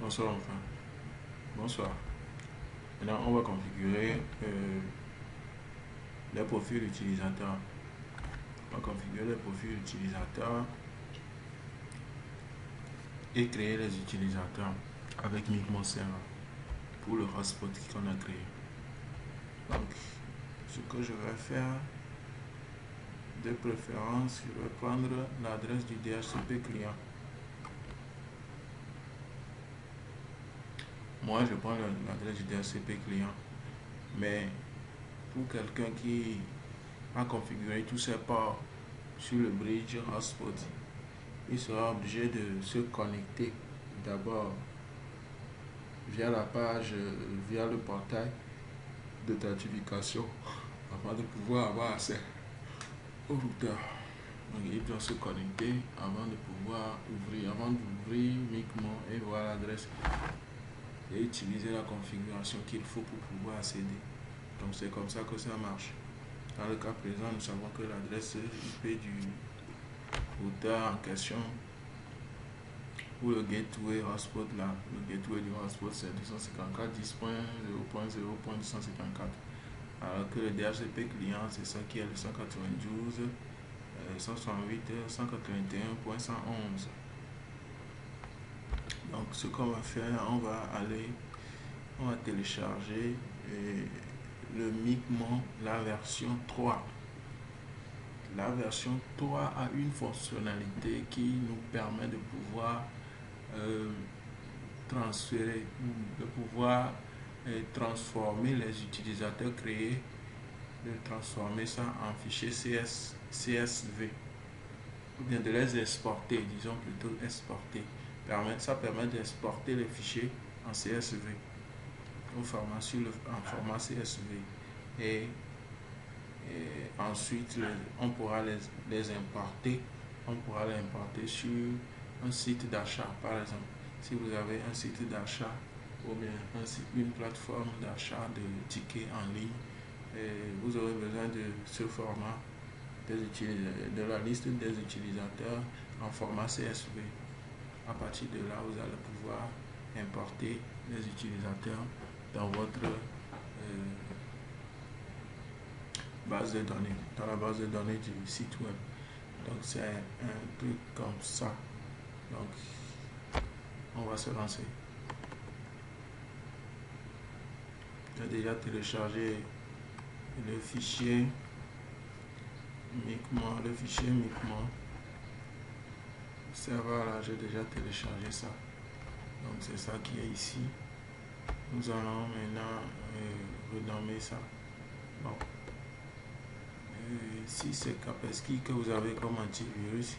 Bonsoir enfin. Bonsoir. Maintenant, on va configurer les profils utilisateurs. On va configurer les profils utilisateurs et créer les utilisateurs avec Micmo Server pour le hotspot qu'on a créé. Donc, ce que je vais faire, de préférence, je vais prendre l'adresse du DHCP client. Moi, je prends l'adresse du DHCP client, mais pour quelqu'un qui a configuré tous ses ports sur le bridge hotspot, il sera obligé de se connecter d'abord via la page, via le portail d'authentification avant de pouvoir avoir accès au routeur. Donc il doit se connecter avant de pouvoir ouvrir, avant d'ouvrir Micmo et voir l'adresse et utiliser la configuration qu'il faut pour pouvoir accéder. Donc c'est comme ça que ça marche. Dans le cas présent, nous savons que l'adresse IP du routeur en question ou le gateway hotspot là, le gateway du hotspot c'est 254.10.0.0.254, alors que le DHCP client c'est ça qui est le 192 168 181.111. Donc ce qu'on va faire, on va télécharger le Micmo, la version 3. La version 3 a une fonctionnalité qui nous permet de pouvoir transférer, de pouvoir transformer les utilisateurs créés, de transformer ça en fichier CSV, ou bien de les exporter, disons plutôt exporter. Ça permet d'exporter les fichiers en CSV, en format CSV, et ensuite on pourra les importer. On pourra les importer sur un site d'achat, par exemple. Si vous avez un site d'achat ou bien une plateforme d'achat de tickets en ligne, vous aurez besoin de ce format de la liste des utilisateurs en format CSV. À partir de là, vous allez pouvoir importer les utilisateurs dans votre base de données, dans la base de données du site web. Donc c'est un truc comme ça. Donc on va se lancer. J'ai déjà téléchargé le fichier Micmo, serveur là, j'ai déjà téléchargé ça. Donc c'est ça qui est ici. Nous allons maintenant renommer ça. Bon. Si c'est Kaspersky que vous avez comme antivirus,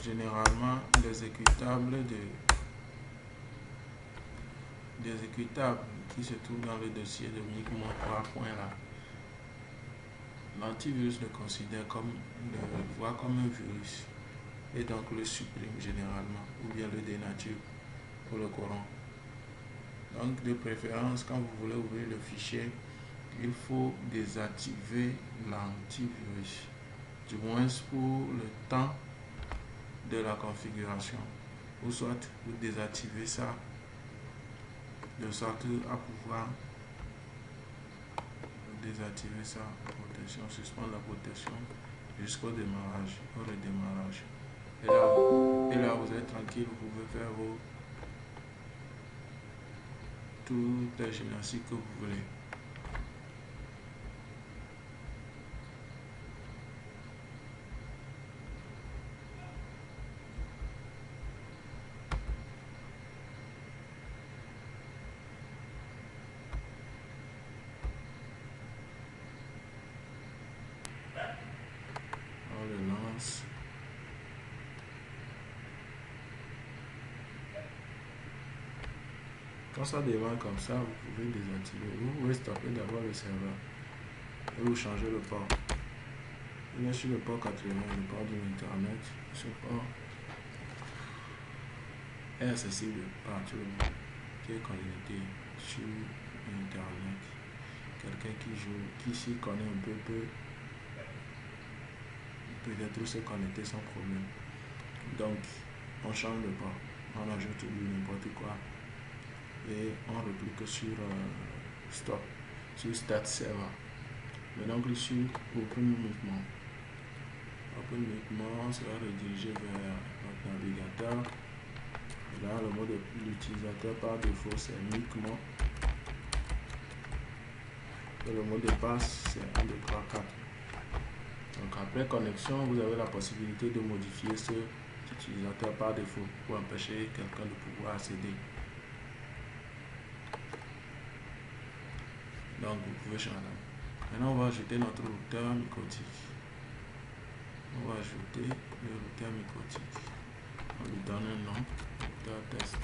généralement des exécutables qui se trouvent dans le dossier de Micmo 3. Là, l'antivirus le considère comme le voit comme un virus et donc le supprime généralement ou bien le dénature pour le corrompre. Donc de préférence, quand vous voulez ouvrir le fichier, il faut désactiver l'antivirus, du moins pour le temps de la configuration, ou soit vous désactivez ça de sorte à pouvoir désactiver ça, protection, suspendre la protection jusqu'au démarrage, au redémarrage. Et là vous êtes tranquille, vous pouvez faire toutes les gymnastiques que vous voulez. On le lance. Quand ça démarre comme ça, vous pouvez désactiver. Vous pouvez stopper d'abord le serveur et vous changez le port. Il est sur le port 80, le port de l'internet. Ce port est accessible par tout le monde qui est connecté sur internet. Quelqu'un qui s'y connaît un peu peut peut-être se connecter sans problème. Donc on change le port. on ajoute n'importe quoi et on replique sur stop, sur start server. Maintenant, clique sur open mouvement. Open mouvement sera redirigé vers notre navigateur. Là, le mot de l'utilisateur par défaut c'est uniquement. Et le mot de passe c'est 1, 2, 3, 4. Donc après connexion, vous avez la possibilité de modifier ce utilisateur par défaut pour empêcher quelqu'un de pouvoir accéder. Donc vous pouvez changer. Maintenant on va ajouter notre routeur MikroTik. On va ajouter le routeur MikroTik. On lui donne un nom, routeur test.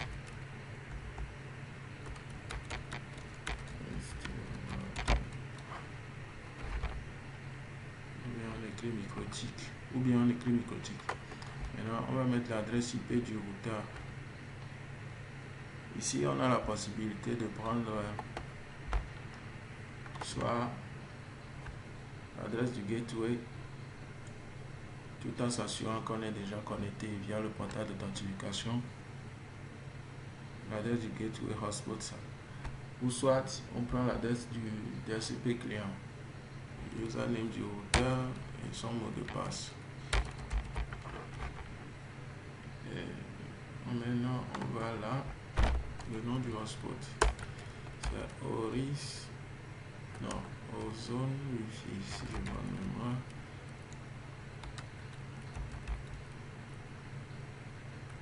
MikroTik ou bien on écrit MikroTik. Maintenant on va mettre l'adresse IP du routeur. Ici on a la possibilité de prendre soit l'adresse du gateway tout en s'assurant qu'on est déjà connecté via le portail d'authentification, l'adresse du gateway hotspot, ou soit on prend l'adresse du DHCP client, username du routeur et son mot de passe. Et maintenant on va là, le nom du hotspot c'est Oris, non, Ozone Wi-Fi si je m'en mémoire.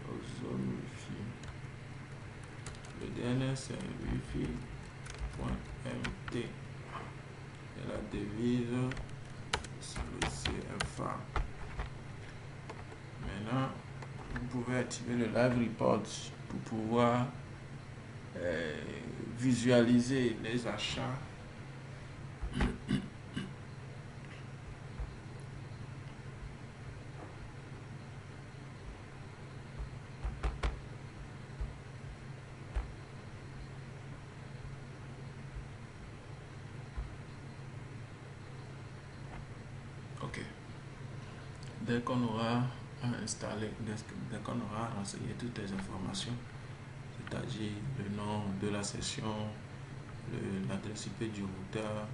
Ozone Wi-Fi. Le DNS c'est wifi.mt et la devise c'est le CFA. Maintenant vous pouvez activer le live report pour pouvoir visualiser les achats. Ok. Dès qu'on aura installé, dès qu'on aura renseigné toutes les informations, c'est-à-dire le nom de la session, l'adresse IP du routeur,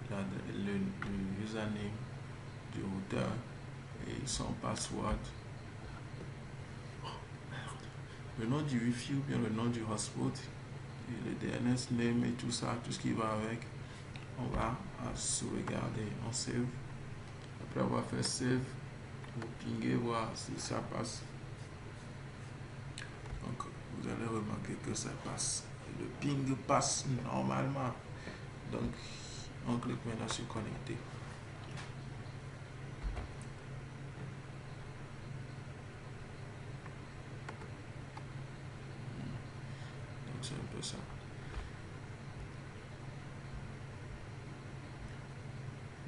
le username du routeur et son password, le nom du Wi-Fi ou bien le nom du hotspot et le DNS name et tout ça, tout ce qui va avec, on va sauvegarder, on save. Après avoir fait save, vous pinguez voir si ça passe. Donc vous allez remarquer que ça passe. Le ping passe normalement. Donc on clique maintenant sur connecter. Donc c'est un peu ça.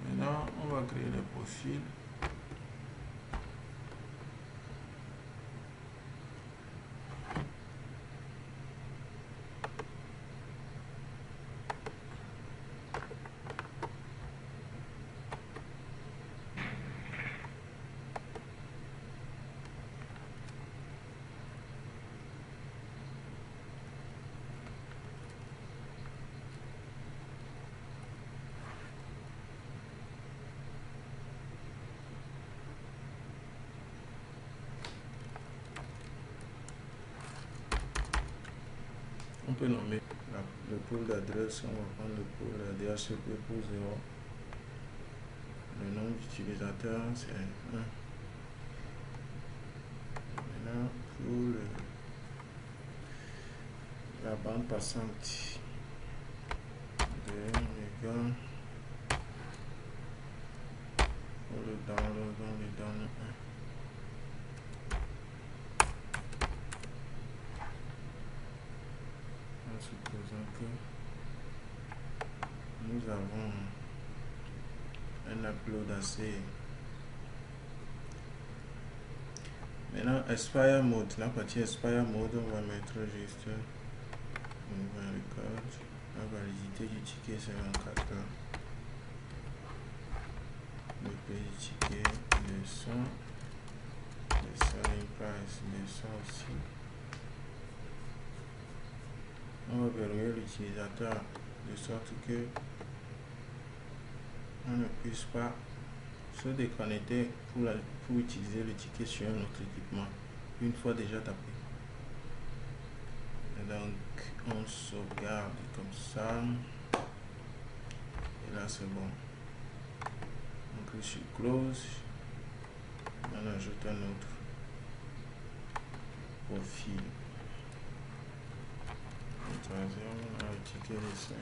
Maintenant on va créer le profil. On peut nommer le pôle d'adresse, on va prendre le pôle DHCP pour 0. Le nom d'utilisateur c'est 1. Maintenant pour la bande passante de 1 méga, pour le download on lui donne 1. Supposons que nous avons un upload assez. Maintenant expire mode, la partie expire mode on va mettre juste on va record. La validité du ticket c'est 24 heures. Le prix du ticket, le son, le selling price, le son aussi. on va verrouiller l'utilisateur de sorte que on ne puisse pas se déconnecter pour utiliser le ticket sur notre équipement une fois déjà tapé. Et donc on sauvegarde comme ça et là c'est bon. On clique sur close, on ajoute un autre profil. Le troisième, on a le ticket de 5000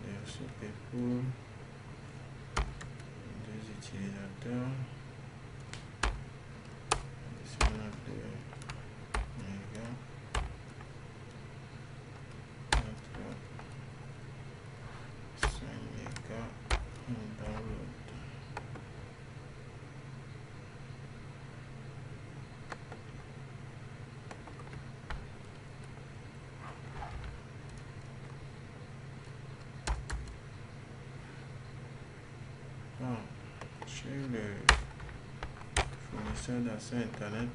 DHCP pour deux utilisateurs. Ici on a 2 mégas, 5 mégas, on download. Chez le fournisseur d'accès internet,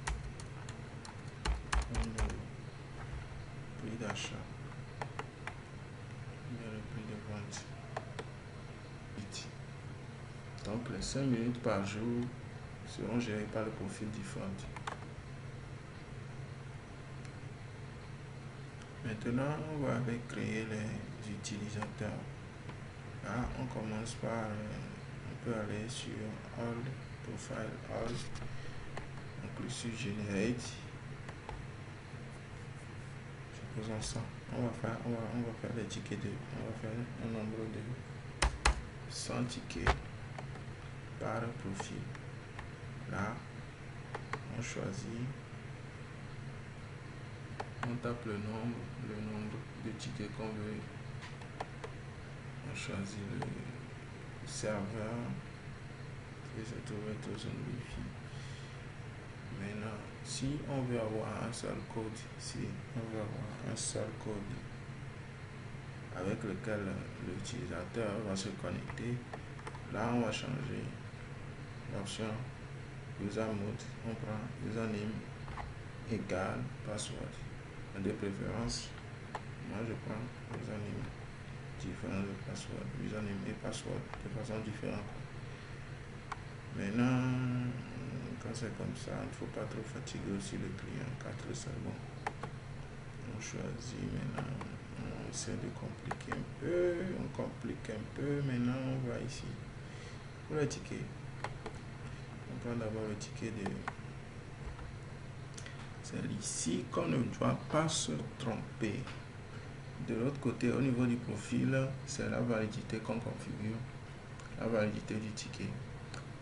on a le prix d'achat, il y a le prix de vente. Donc les 5 minutes par jour seront gérées par le profil default. Maintenant, on va créer les utilisateurs. Là, on commence par on peut aller sur All, Profile All, on clique sur Generate. Supposons ça. On va faire des tickets on va faire un nombre de 100 tickets par profil. Là, on choisit, on tape le nombre de tickets qu'on veut. On choisit le serveur et se trouve dans zone Wi-Fi. Maintenant, si on veut avoir un seul code, avec lequel l'utilisateur va se connecter, là on va changer l'option user mode. On prend username égale password. De préférence, moi je prends username différent de password, username et password de façon différente. Maintenant, quand c'est comme ça, il ne faut pas trop fatiguer aussi le client. 4 secondes. On choisit maintenant, on essaie de compliquer un peu, on complique un peu. Maintenant, on va ici pour le ticket. On prend d'abord le ticket de. C'est ici qu'on ne doit pas se tromper. De l'autre côté, au niveau du profil, c'est la validité qu'on configure, la validité du ticket.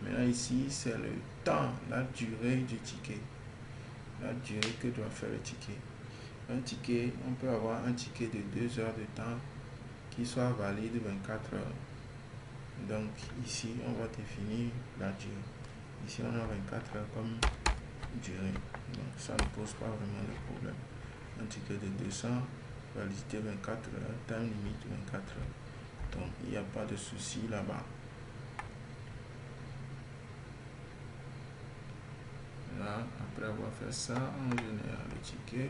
Maintenant ici, c'est le temps, la durée du ticket, la durée que doit faire le ticket. Un ticket, on peut avoir un ticket de 2 heures de temps qui soit valide 24 heures. Donc ici, on va définir la durée. Ici, on a 24 heures comme durée. Donc ça ne pose pas vraiment de problème. Un ticket de 200, validité 24 heures, time limite 24 heures. Donc il n'y a pas de souci là-bas. Là, après avoir fait ça, on génère le ticket.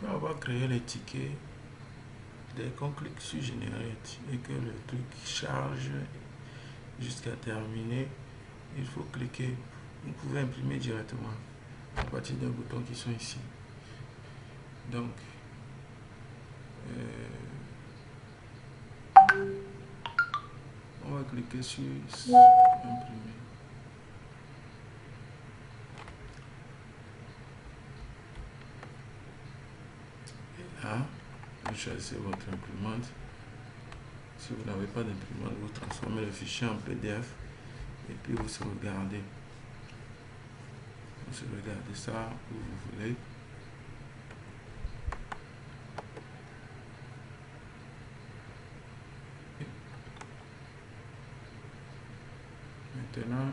On va créer les tickets. Dès qu'on clique sur Generate et que le truc charge jusqu'à terminer, il faut cliquer. Vous pouvez imprimer directement à partir d'un bouton qui sont ici. Donc, on va cliquer sur imprimer. Et là, vous choisissez votre imprimante. Si vous n'avez pas d'imprimante, vous transformez le fichier en PDF et puis vous sauvegardez. Vous sauvegardez ça où vous voulez. Maintenant,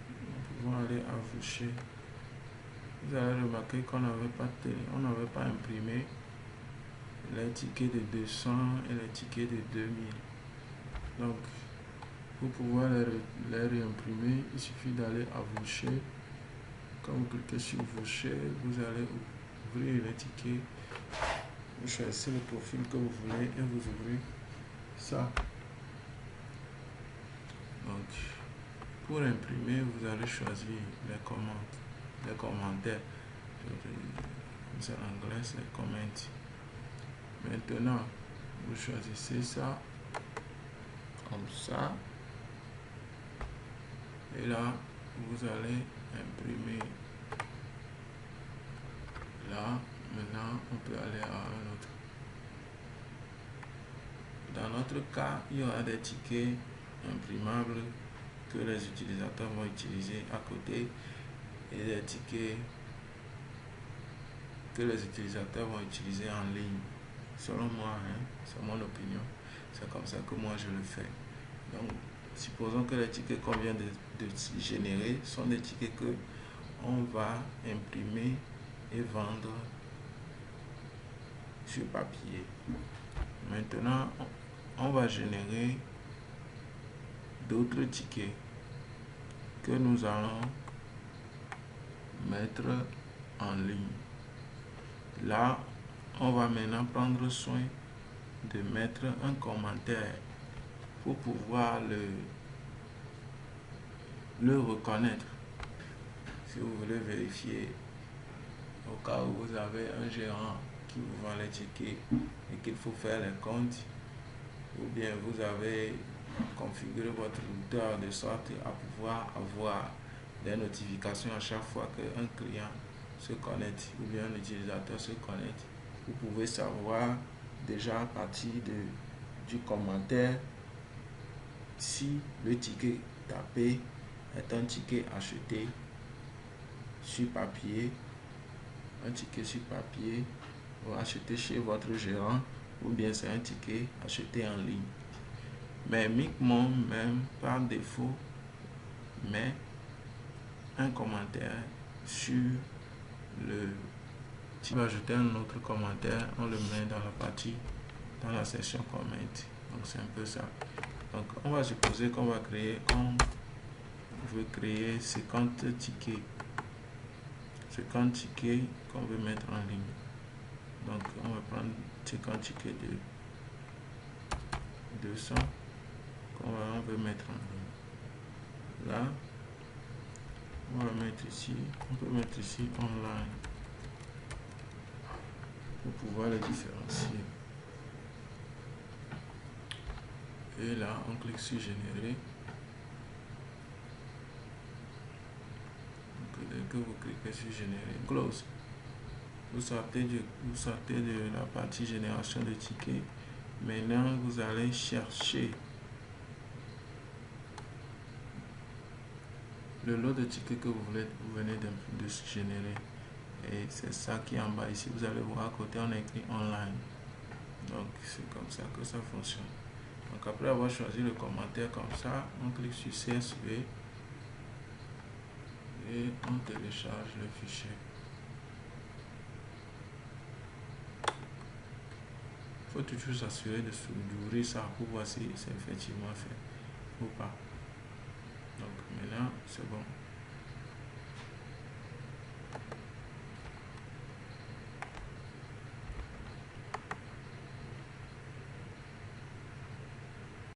nous pouvons aller à afficher. Vous allez remarquer qu'on n'avait pas imprimé les tickets de 200 et les tickets de 2000. Donc, pour pouvoir les réimprimer, il suffit d'aller à Voucher. Quand vous cliquez sur Voucher, vous allez ouvrir les tickets. Vous choisissez le profil que vous voulez et vous ouvrez ça. Donc, pour imprimer, vous allez choisir les commentaires. C'est en anglais, c'est comment. Maintenant, vous choisissez ça comme ça. Et là, vous allez imprimer. Là, maintenant, on peut aller à un autre. Dans notre cas, il y aura des tickets imprimables que les utilisateurs vont utiliser à côté et des tickets que les utilisateurs vont utiliser en ligne. Selon moi, c'est mon opinion. C'est comme ça que moi je le fais. Donc, supposons que les tickets qu'on vient de générer sont des tickets que on va imprimer et vendre sur papier. Maintenant, on va générer d'autres tickets que nous allons mettre en ligne. Là, on va maintenant prendre soin de mettre un commentaire pour pouvoir le reconnaître. Si vous voulez vérifier, au cas où vous avez un gérant qui vous vend les tickets et qu'il faut faire les comptes, ou bien vous avez configuré votre routeur de sorte à pouvoir avoir des notifications à chaque fois qu'un client se connecte ou bien un utilisateur se connecte, vous pouvez savoir déjà à partir du commentaire si le ticket tapé est un ticket acheté sur papier, un ticket sur papier ou acheté chez votre gérant, ou bien c'est un ticket acheté en ligne. Mais Micmon, même par défaut, met un commentaire sur le. Si on veut ajouter un autre commentaire, on le met dans la section comment. Donc c'est un peu ça. Donc on va supposer qu'on veut créer 50 tickets. 50 tickets qu'on veut mettre en ligne. Donc on va prendre 50 tickets de 200 qu'on veut mettre en ligne. Là, on va mettre ici, on peut mettre ici online pour pouvoir les différencier. Et là, on clique sur générer. Donc, dès que vous cliquez sur générer, close. Vous sortez de la partie génération de tickets. Maintenant, vous allez chercher le lot de tickets que vous venez de générer. Et c'est ça qui est en bas ici. Vous allez voir à côté, on a écrit online. Donc, c'est comme ça que ça fonctionne. Donc, après avoir choisi le commentaire comme ça, on clique sur CSV et on télécharge le fichier. Il faut toujours s'assurer d'ouvrir ça pour voir si c'est effectivement fait ou pas. Donc, maintenant, c'est bon.